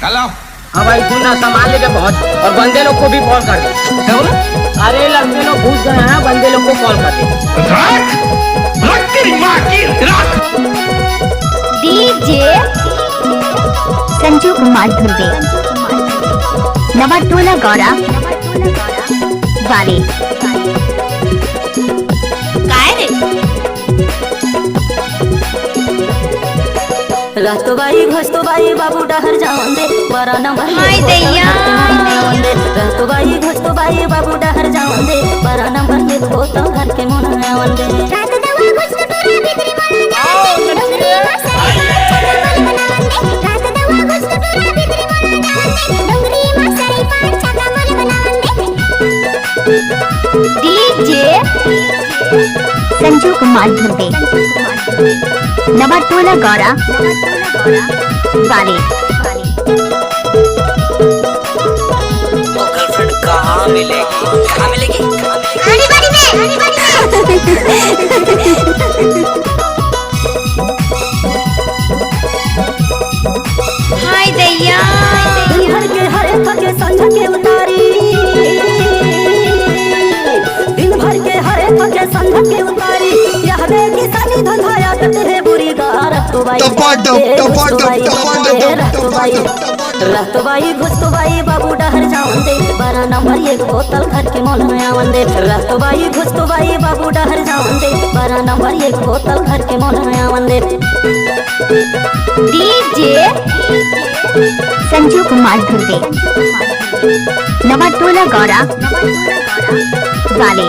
चलो। हाँ भाई सुन ना, सामान लेके पहुंच और बंदे लोग को भी कॉल कर दे। अरे लड़के लोग घुस गए हैं, बंदे लोग को कॉल कर दे। डीजे संजू कुमार धुर्वे नवटोला गौरा वाले रातो बाई घोस्तो बाई बाबू डहर जावन दे बरा नंबर हाय दैया रातो बाई घोस्तो बाई बाबू डहर जावन दे बरा नंबर ले तो घर के मन आवन दे रात दवा घोस्तो तोरा भीतरी मन आओ डंगरी मसाई पांच छका मन बनावन दे डीजे संजू कुमार धुर्वे नवटोला गौरा वाले तो गर्लफ्रेंड कहाँ मिलेगी? हाय दैया हर के हर के संग के उतारी दिन भर के हर के संग के उतारी यह बेटी साली धंधाया करते है बुरी गार तो बाई रतो बाई घुस्तो बाई बाबू डहर जावन दे बारा नंबर एक बोतल घर के मन में आवन दे रतो बाई घुस्तो बाई बाबू डहर जावन दे बारा नंबर एक बोतल घर के मन में आवन दे डीजे संजू कुमार धुर्वे नवटोला गौरा वाले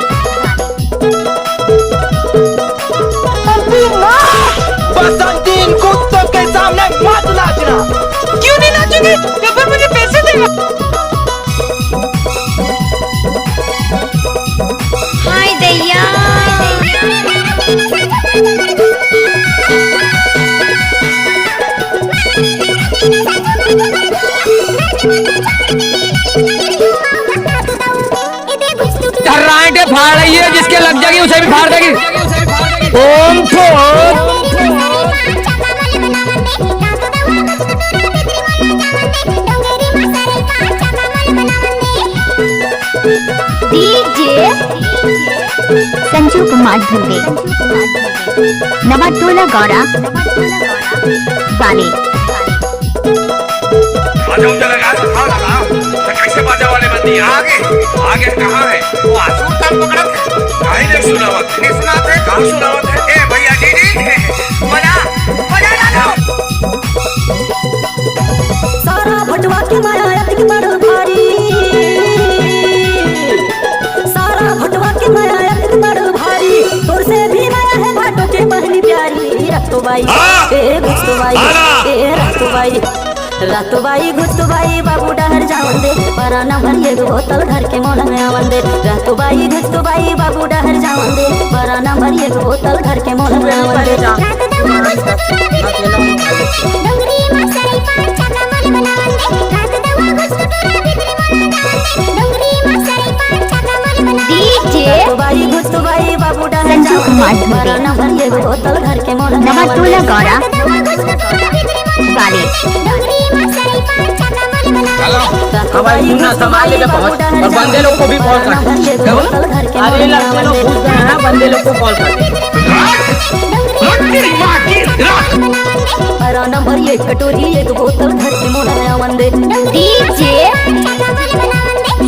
बसंतीन कुत्तों के सामने मत नाचना। क्यों नहीं नाचोगे? जब मुझे पैसे देगा। हाय दैया राइटे फाड़ रही है, जिसके लग जाएगी उसे भी फाड़ देगी। ओम डीजे संजू कुमार धुर्वे नवटोला गौरा वाले कैसे बाजा वाले बंदी आगे आगे कहाँ है? वो आसूर ताल पकड़ा थे, काहे नहीं सुनावत? नहीं सुनाते? कहाँ सुनावत है? ए भैया दीदी बजा बजा डालो। सारा भटवा के माया अतिक बड़ भारी सारा भटवा के माया अतिक बड़ भारी तोर से भी माया है भाटो के पहली प्यारी रतो बाई ए घुस्तो बाई ए रतो बाई घुस्तो बाई बाबू डहर जावन दे बरा नंबर एक बोतल घर के मन में आवन दे रातो बाई घुस्तो बाई बाबू डहर जावन दे बरा नंबर एक बोतल घर के मन में आवन दे डीजे बाई घुस्तो बाई बाबू डहर संजू कुमार जावन दे बरा नंबर एक बोतल घर के मन में नवटोला गौरा वाले चलो। हाँ भाई सुन ना, सामान लेके पहुंच और बंदे लोग को भी कॉल कर दे। अरे लड़के लोग घुस गए हैं, बंदे लोग को कॉल कर दे। बरा नंबर एक कटोरी एक बोतल घर के मन में आवन दे डीजे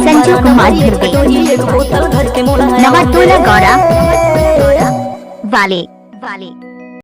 संजू कुमार धुर्वे एक बोतल घर के मन में नवटोला गौरा वाले